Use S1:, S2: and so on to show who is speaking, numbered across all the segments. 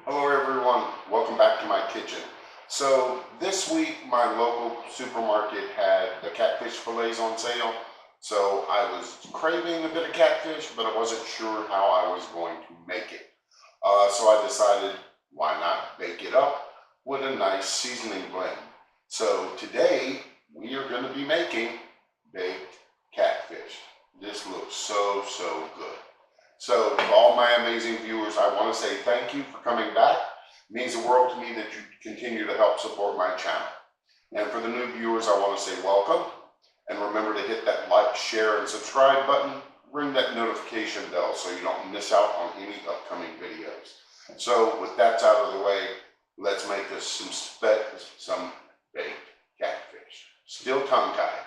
S1: Hello everyone, welcome back to my kitchen. So this week my local supermarket had the catfish fillets on sale. So I was craving a bit of catfish, but I wasn't sure how I was going to make it. So I decided, why not bake it up with a nice seasoning blend. So today we are going to be making baked catfish. This looks so good. So to all my amazing viewers, I want to say thank you for coming back. It means the world to me that you continue to help support my channel. And for the new viewers, I want to say welcome. And remember to hit that like, share, and subscribe button. Ring that notification bell so you don't miss out on any upcoming videos. So with that out of the way, let's make us some baked catfish. Still tongue-tied.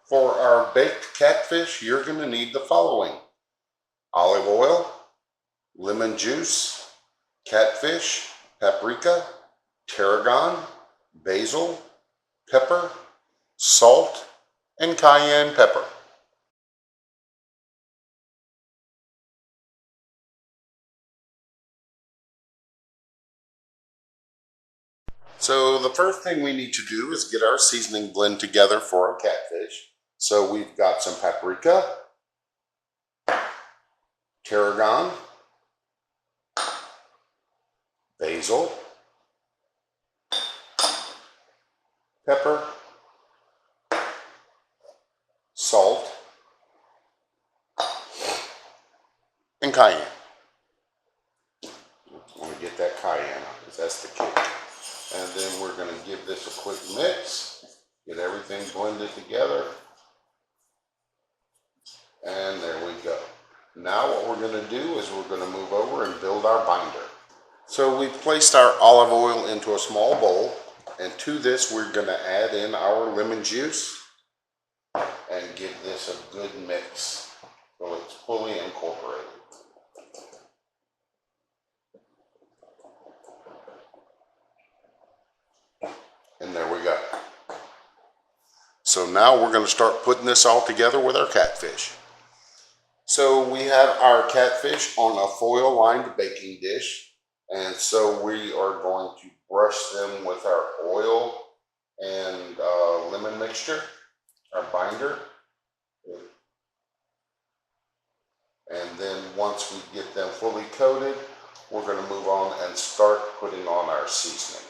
S1: For our baked catfish, you're going to need the following: olive oil, lemon juice, catfish, paprika, tarragon, basil, pepper, salt, and cayenne pepper. So the first thing we need to do is get our seasoning blend together for our catfish. So we've got some paprika, tarragon, basil, pepper, salt, and cayenne. I want to get that cayenne because that's the kick. And then we're going to give this a quick mix, get everything blended together. And there we go. Now what we're going to do is we're going to move over and build our binder. So we placed our olive oil into a small bowl, and to this we're going to add in our lemon juice and give this a good mix so it's fully incorporated. And there we go. So now we're going to start putting this all together with our catfish. So we have our catfish on a foil-lined baking dish, and so we are going to brush them with our oil and lemon mixture, our binder. And then once we get them fully coated, we're going to move on and start putting on our seasoning.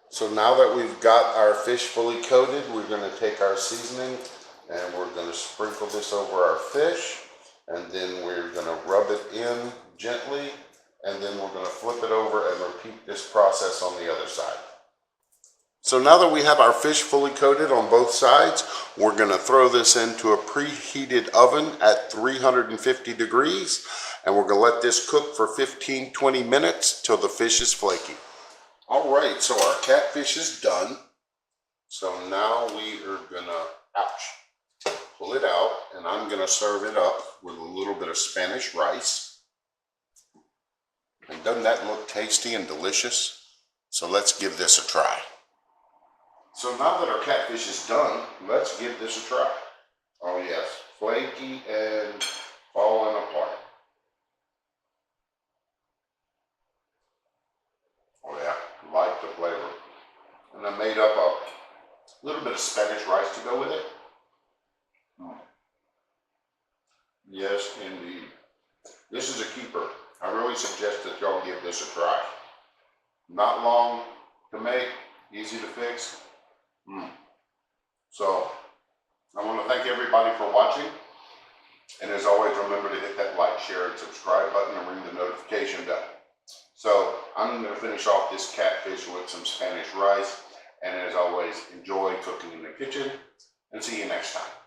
S1: So now that we've got our fish fully coated, we're going to take our seasoning and we're going to sprinkle this over our fish, and then we're going to rub it in gently, and then we're going to flip it over and repeat this process on the other side. So now that we have our fish fully coated on both sides, we're going to throw this into a preheated oven at 350 degrees, and we're going to let this cook for 15-20 minutes till the fish is flaky. All right, so our catfish is done. So now we are gonna, pull it out, and I'm gonna serve it up with a little bit of Spanish rice. And doesn't that look tasty and delicious? So let's give this a try. So now that our catfish is done, let's give this a try. Oh yes, flaky and falling apart. Oh yeah, like the flavor. And I made up a little bit of Spanish rice to go with it. Yes, indeed. This is a keeper. I really suggest that y'all give this a try. Not long to make, easy to fix. So, I want to thank everybody for watching. And as always, remember to hit that like, share, and subscribe button and ring the notification bell. So I'm going to finish off this catfish with some Spanish rice, And as always, enjoy cooking in the kitchen, and see you next time.